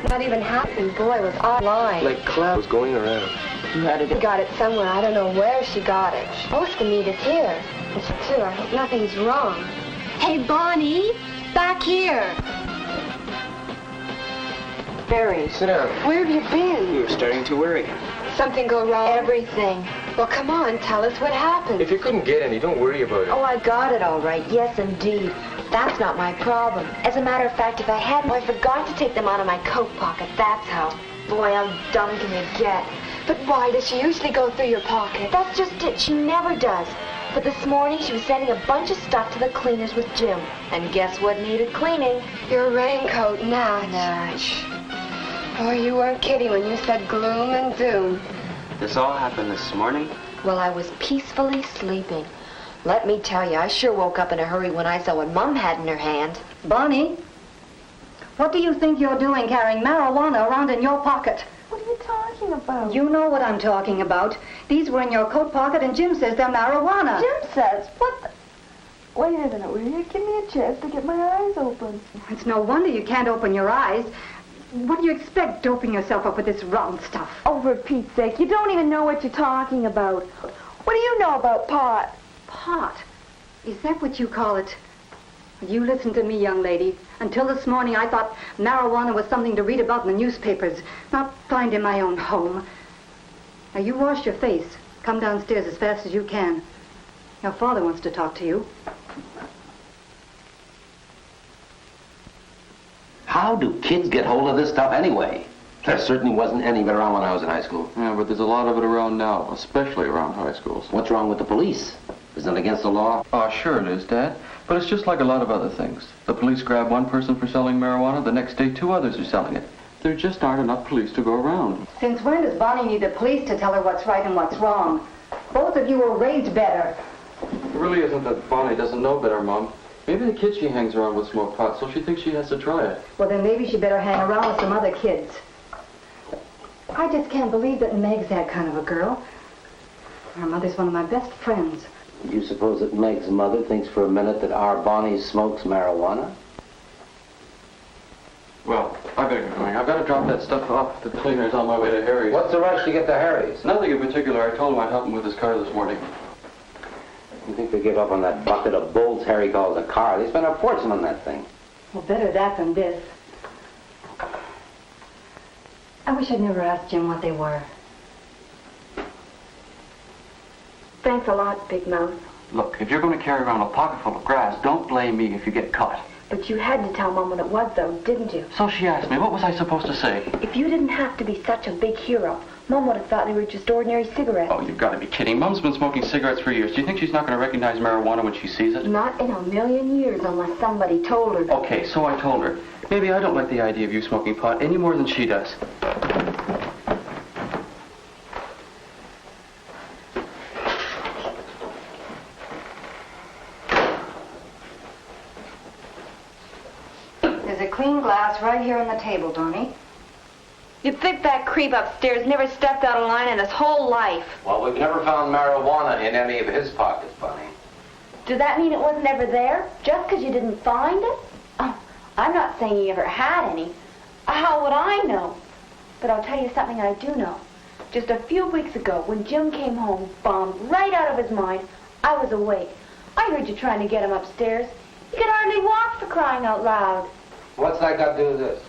Not even happening. Boy, was online. Like cloud was going around. She got it somewhere. I don't know where she got it. She's supposed to meet us here. It's true. I hope nothing's wrong. Hey, Bonnie, back here. Barry. Sit down. Where have you been? We were starting to worry. Something go wrong? Everything. Well, come on, tell us what happened. If you couldn't get any, don't worry about it. Oh, I got it all right. Yes, indeed. That's not my problem. As a matter of fact, if I hadn't, I forgot to take them out of my coat pocket. That's how. Boy, how dumb can you get? But why does she usually go through your pocket? That's just it. She never does. But this morning, she was sending a bunch of stuff to the cleaners with Jim. And guess what needed cleaning? Your raincoat, Natch. Oh, you weren't kidding when you said gloom and doom. This all happened this morning? Well, I was peacefully sleeping. Let me tell you, I sure woke up in a hurry when I saw what Mom had in her hand. Bonnie, what do you think you're doing carrying marijuana around in your pocket? What are you talking about? You know what I'm talking about. These were in your coat pocket and Jim says they're marijuana. Jim says, what the... Wait a minute, will you? Give me a chance to get my eyes open. It's no wonder you can't open your eyes. What do you expect, doping yourself up with this round stuff? Oh, for Pete's sake, you don't even know what you're talking about. What do you know about pot? Pot? Is that what you call it? You listen to me, young lady. Until this morning, I thought marijuana was something to read about in the newspapers, not find in my own home. Now, you wash your face. Come downstairs as fast as you can. Your father wants to talk to you. How do kids get hold of this stuff anyway? There certainly wasn't any of it around when I was in high school. Yeah, but there's a lot of it around now, especially around high schools. What's wrong with the police? Isn't it against the law? Oh, sure it is, Dad. But it's just like a lot of other things. The police grab one person for selling marijuana, the next day 2 others are selling it. There just aren't enough police to go around. Since when does Bonnie need the police to tell her what's right and what's wrong? Both of you were raised better. It really isn't that Bonnie doesn't know better, Mom. Maybe the kids she hangs around with smoke pot, so she thinks she has to try it. Well, then maybe she better hang around with some other kids. I just can't believe that Meg's that kind of a girl. Her mother's one of my best friends. Do you suppose that Meg's mother thinks for a minute that our Bonnie smokes marijuana? Well, I better get going. I've got to drop that stuff off at the cleaners on my way to Harry's. What's the rush to get to Harry's? Nothing in particular. I told him I'd help him with his car this morning. You think they give up on that bucket of bulls Harry calls a car? They spent a fortune on that thing. Well, better that than this. I wish I'd never asked Jim what they were. Thanks a lot, Big Mouth. Look, if you're going to carry around a pocket full of grass, don't blame me if you get caught. But you had to tell Mom what it was, though, didn't you? So she asked me, what was I supposed to say? If you didn't have to be such a big hero, Mom would have thought they were just ordinary cigarettes. Oh, you've got to be kidding. Mom's been smoking cigarettes for years. Do you think she's not going to recognize marijuana when she sees it? Not in a million years unless somebody told her. Okay, so I told her. Maybe I don't like the idea of you smoking pot any more than she does. There's a clean glass right here on the table, Bonnie. You'd think that creep upstairs never stepped out of line in his whole life. Well, we've never found marijuana in any of his pockets, Bonnie. Does that mean it wasn't ever there? Just because you didn't find it? Oh, I'm not saying he ever had any. How would I know? But I'll tell you something I do know. Just a few weeks ago, when Jim came home, bombed right out of his mind, I was awake. I heard you trying to get him upstairs. He could hardly walk for crying out loud. What's that got to do with this?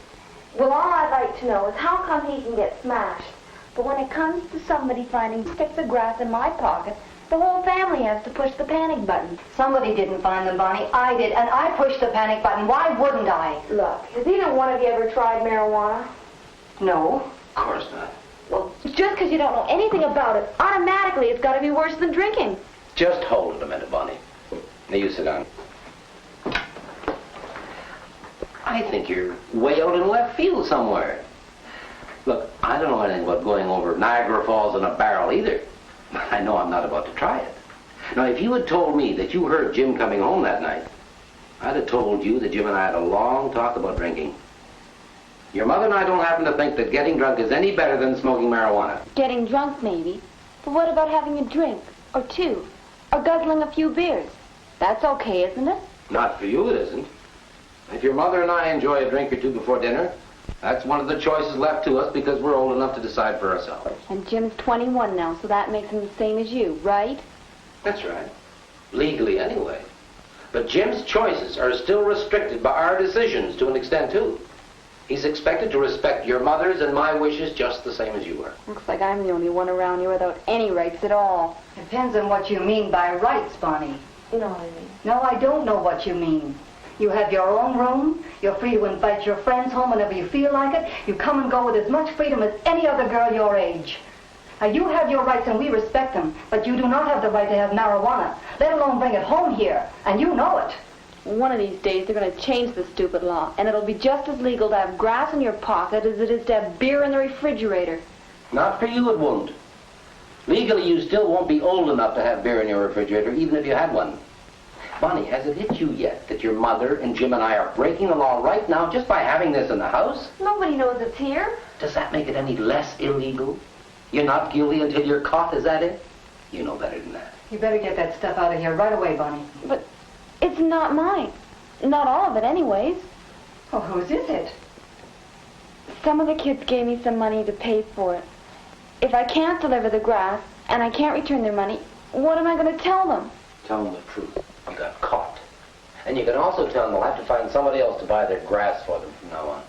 Well, all I'd like to know is how come he can get smashed. But when it comes to somebody finding sticks of grass in my pocket, the whole family has to push the panic button. Somebody didn't find them, Bonnie. I did, and I pushed the panic button. Why wouldn't I? Look, has either one of you ever tried marijuana? No. Of course not. Well, just because you don't know anything about it, automatically it's got to be worse than drinking. Just hold it a minute, Bonnie. Now you sit down. I think you're way out in left field somewhere. Look, I don't know anything about going over Niagara Falls in a barrel either. I know I'm not about to try it. Now, if you had told me that you heard Jim coming home that night, I'd have told you that Jim and I had a long talk about drinking. Your mother and I don't happen to think that getting drunk is any better than smoking marijuana. Getting drunk, maybe. But what about having a drink, or two, or guzzling a few beers? That's okay, isn't it? Not for you, it isn't. If your mother and I enjoy a drink or two before dinner, That's one of the choices left to us because we're old enough to decide for ourselves. And Jim's 21 now, so that makes him the same as you, right? That's right. Legally, anyway. But Jim's choices are still restricted by our decisions to an extent, too. He's expected to respect your mother's and my wishes just the same as you are. Looks like I'm the only one around here without any rights at all. Depends on what you mean by rights, Bonnie. You know what I mean. No, I don't know what you mean. You have your own room. You're free to invite your friends home whenever you feel like it. You come and go with as much freedom as any other girl your age. Now, you have your rights and we respect them, but you do not have the right to have marijuana, let alone bring it home here, and you know it. One of these days, they're going to change the stupid law, and it'll be just as legal to have grass in your pocket as it is to have beer in the refrigerator. Not for you, it won't. Legally, you still won't be old enough to have beer in your refrigerator, even if you had one. Bonnie, has it hit you yet that your mother and Jim and I are breaking the law right now just by having this in the house? Nobody knows it's here. Does that make it any less illegal? You're not guilty until you're caught, is that it? You know better than that. You better get that stuff out of here right away, Bonnie. But it's not mine. Not all of it, anyways. Oh, whose is it? Some of the kids gave me some money to pay for it. If I can't deliver the grass, and I can't return their money, what am I going to tell them? Tell them the truth. You got caught. And you can also tell them they'll have to find somebody else to buy their grass for them from now on.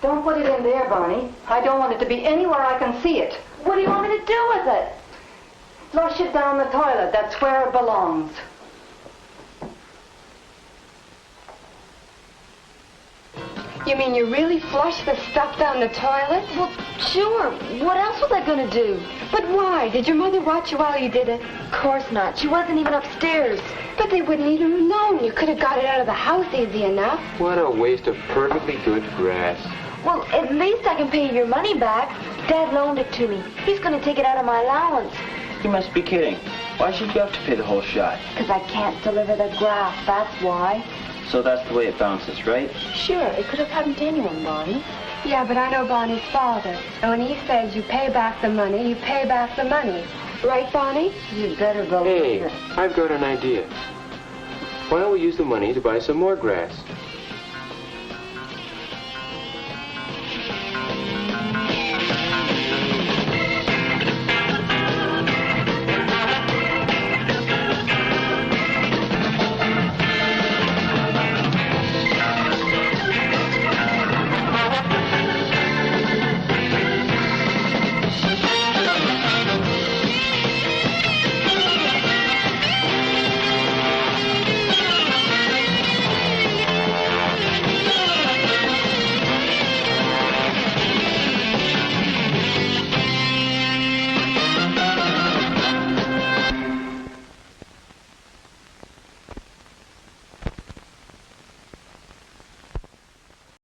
Don't put it in there, Bonnie. I don't want it to be anywhere I can see it. What do you want me to do with it? Flush it down the toilet. That's where it belongs. You mean you really flushed the stuff down the toilet? Well, sure. What else was I going to do? But why? Did your mother watch you while you did it? Of course not. She wasn't even upstairs. But they wouldn't even have known. You could have got it out of the house easy enough. What a waste of perfectly good grass. Well, at least I can pay you your money back. Dad loaned it to me. He's going to take it out of my allowance. You must be kidding. Why should you have to pay the whole shot? Because I can't deliver the grass, that's why. So that's the way it bounces, right? Sure, it could have happened to anyone, Bonnie. Yeah, but I know Bonnie's father. And when he says you pay back the money, you pay back the money. Right, Bonnie? You better believe Hey, it. I've got an idea. Why don't we use the money to buy some more grass?